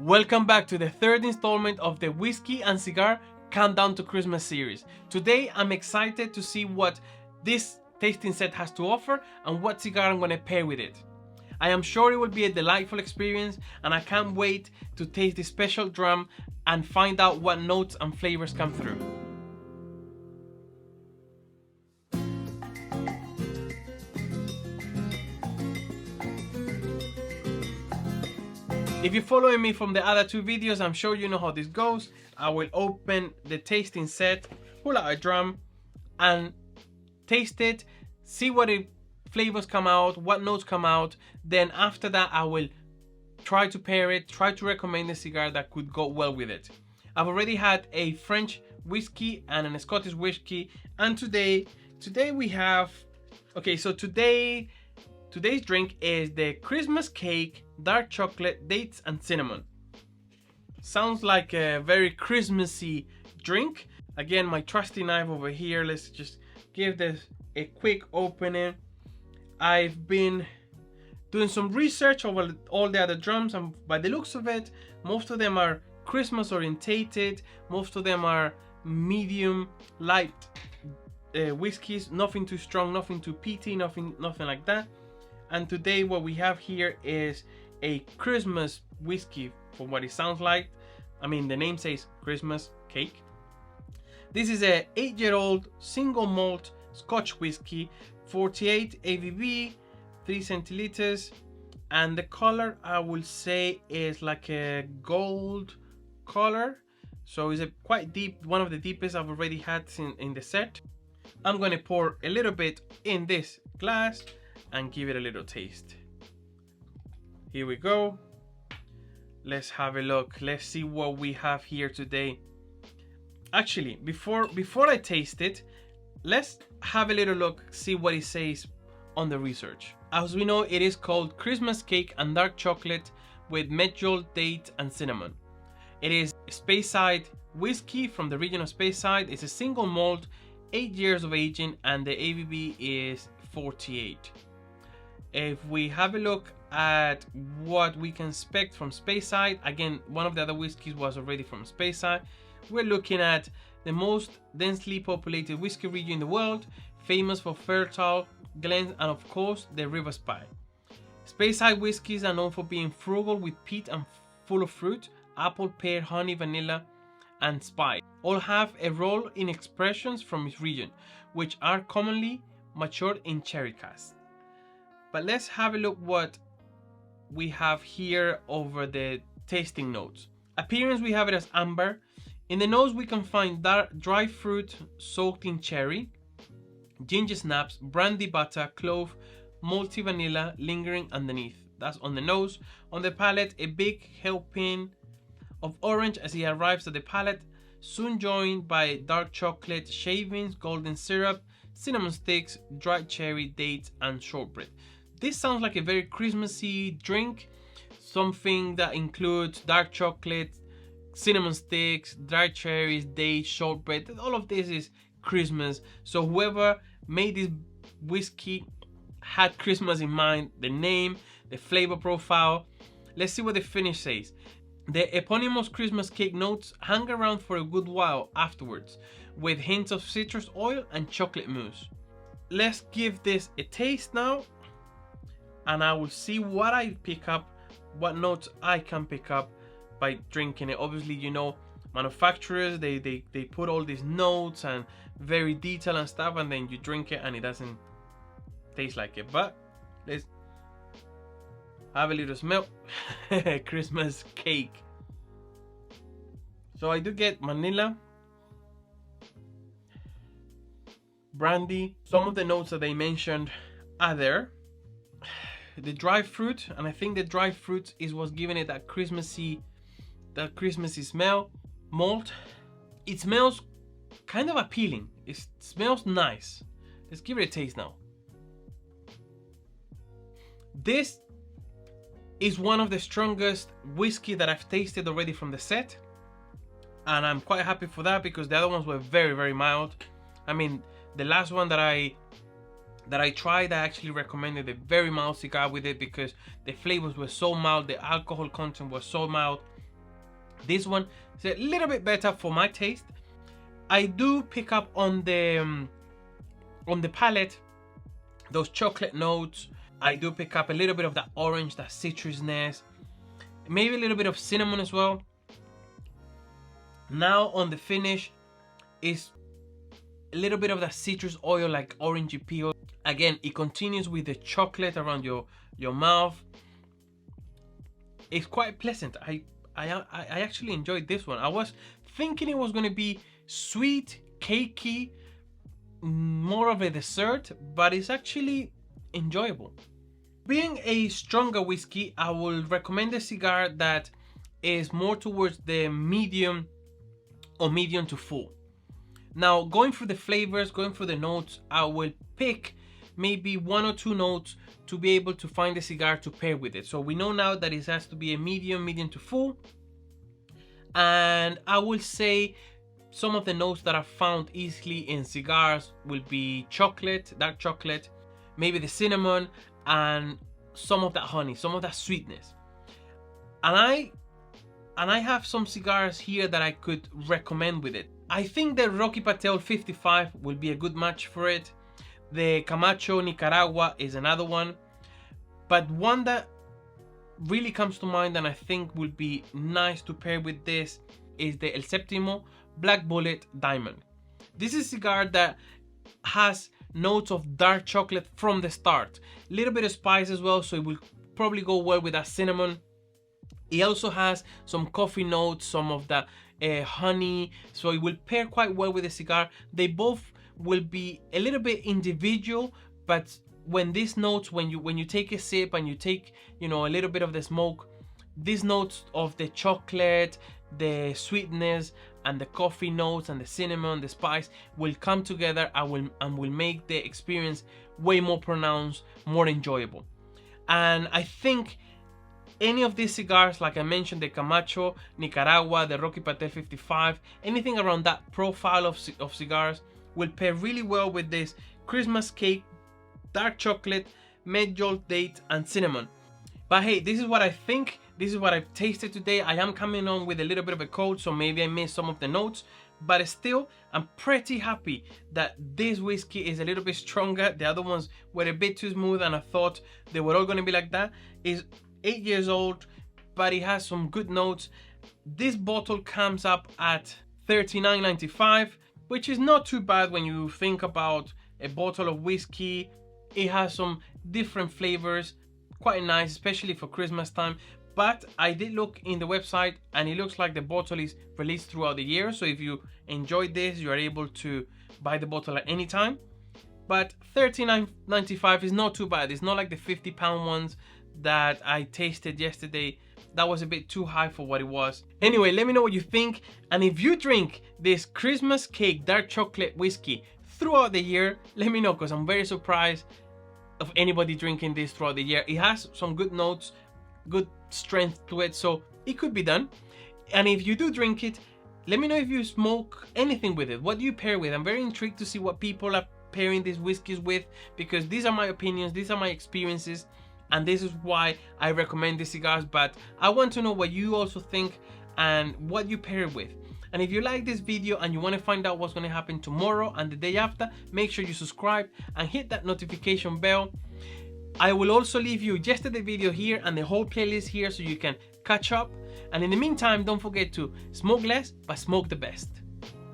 Welcome back to the third installment of the Whiskey and Cigar Countdown to Christmas series. Today I'm excited to see what this tasting set has to offer and what cigar I'm going to pair with it. I am sure it will be a delightful experience and I can't wait to taste this special dram and find out what notes and flavors come through. If you're following me from the other two videos, I'm sure you know how this goes. I will open the tasting set, pull out a dram and taste it, see what flavors come out, what notes come out. Then after that, I will try to pair it, try to recommend a cigar that could go well with it. I've already had a French whiskey and a Scottish whiskey, and today we have, okay, so today's drink is the Christmas cake, dark chocolate, dates and cinnamon. Sounds like a very Christmassy drink. Again, my trusty knife over here. Let's just give this a quick opening. I've been doing some research over all the other drums, and by the looks of it, most of them are Christmas orientated. Most of them are medium light whiskeys, nothing too strong, nothing too peaty, nothing like that. And today what we have here is a Christmas whiskey, from what it sounds like. I mean, the name says Christmas cake. This is a 8-year-old single malt Scotch whiskey, 48 ABV, 3 centiliters, and the color I will say is like a gold color. So it's a quite deep, one of the deepest I've already had in the set. I'm gonna pour a little bit in this glass and give it a little taste. Here we go. Let's have a look. Let's see what we have here today. Actually, before I taste it, let's have a little look, see what it says on the research. As we know, it is called Christmas cake and dark chocolate with medjool, date and cinnamon. It is Speyside whiskey from the region of Speyside. It's a single malt, 8 years of aging, and the ABV is 48. If we have a look at what we can expect from Speyside, again, one of the other whiskeys was already from Speyside. We're looking at the most densely populated whiskey region in the world, famous for fertile glens and of course the river Spy. Speyside whiskies are known for being frugal with peat and full of fruit, apple, pear, honey, vanilla and spice. All have a role in expressions from its region, which are commonly matured in cherry casks. But let's have a look what we have here over the tasting notes. Appearance, we have it as amber. In the nose we can find dry fruit soaked in cherry, ginger snaps, brandy butter, clove, malty vanilla lingering underneath. That's on the nose. On the palate, a big helping of orange as it arrives at the palate, soon joined by dark chocolate shavings, golden syrup, cinnamon sticks, dried cherry, dates and shortbread. This sounds like a very Christmassy drink, something that includes dark chocolate, cinnamon sticks, dried cherries, dates, shortbread. All of this is Christmas. So whoever made this whiskey had Christmas in mind. The name, the flavor profile. Let's see what the finish says. The eponymous Christmas cake notes hang around for a good while afterwards, with hints of citrus oil and chocolate mousse. Let's give this a taste now, and I will see what I pick up, what notes I can pick up by drinking it. Obviously, you know, manufacturers, they put all these notes and very detailed and stuff, and then you drink it and it doesn't taste like it. But let's have a little smell. Christmas cake. So I do get vanilla, brandy, some of the notes that they mentioned are there. The dry fruit, and I think the dry fruit is what's giving it that Christmassy smell. Malt, it smells kind of appealing. It smells nice. Let's give it a taste now. This is one of the strongest whiskey that I've tasted already from the set, and I'm quite happy for that because the other ones were very, very mild. I mean, the last one that I tried, I actually recommended a very mild cigar with it because the flavors were so mild, the alcohol content was so mild This one is a little bit better for my taste. I do pick up on the palate those chocolate notes. I do pick up a little bit of that orange, that citrusness, maybe a little bit of cinnamon as well. Now on the finish is a little bit of that citrus oil, like orangey peel. Again, it continues with the chocolate around your mouth. It's quite pleasant. I actually enjoyed this one. I was thinking it was going to be sweet, cakey, more of a dessert, but it's actually enjoyable. Being a stronger whiskey, I will recommend a cigar that is more towards the medium or medium to full. Now, going through the flavors, going through the notes, I will pick maybe 1 or 2 notes to be able to find a cigar to pair with it. So we know now that it has to be a medium to full. And I will say some of the notes that are found easily in cigars will be chocolate, dark chocolate, maybe the cinnamon, and some of that honey, some of that sweetness. And I have some cigars here that I could recommend with it. I think the Rocky Patel 55 will be a good match for it. The Camacho Nicaragua is another one. But one that really comes to mind and I think will be nice to pair with this is the El Séptimo Black Bullet Diamond. This is a cigar that has notes of dark chocolate from the start. A little bit of spice as well, so it will probably go well with that cinnamon. It also has some coffee notes, some of that honey, so it will pair quite well with the cigar. They both will be a little bit individual, but when these notes, when you take a sip and you take, you know, a little bit of the smoke, these notes of the chocolate, the sweetness, and the coffee notes and the cinnamon, the spice will come together and will make the experience way more pronounced, more enjoyable. And I think any of these cigars, like I mentioned, the Camacho Nicaragua, the Rocky Patel 55, anything around that profile of cigars will pair really well with this Christmas cake, dark chocolate, medjool date, and cinnamon. But hey, this is what I think. This is what I've tasted today. I am coming on with a little bit of a cold, so maybe I missed some of the notes, but still, I'm pretty happy that this whiskey is a little bit stronger. The other ones were a bit too smooth, and I thought they were all going to be like that. It's 8 years old, but it has some good notes. This bottle comes up at $39.95, which is not too bad when you think about a bottle of whiskey. It has some different flavors, quite nice, especially for Christmas time. But I did look in the website and it looks like the bottle is released throughout the year. So if you enjoyed this, you are able to buy the bottle at any time. But $39.95 is not too bad. It's not like the £50 ones that I tasted yesterday. That was a bit too high for what it was. Anyway, let me know what you think. And if you drink this Christmas cake dark chocolate whiskey throughout the year, let me know, because I'm very surprised of anybody drinking this throughout the year. It has some good notes, good strength to it, so it could be done. And if you do drink it, let me know if you smoke anything with it. What do you pair with? I'm very intrigued to see what people are pairing these whiskeys with, because these are my opinions, these are my experiences, and this is why I recommend these cigars. But I want to know what you also think and what you pair it with. And if you like this video and you want to find out what's going to happen tomorrow and the day after, make sure you subscribe and hit that notification bell. I will also leave you yesterday's video here and the whole playlist here so you can catch up. And in the meantime, don't forget to smoke less, but smoke the best.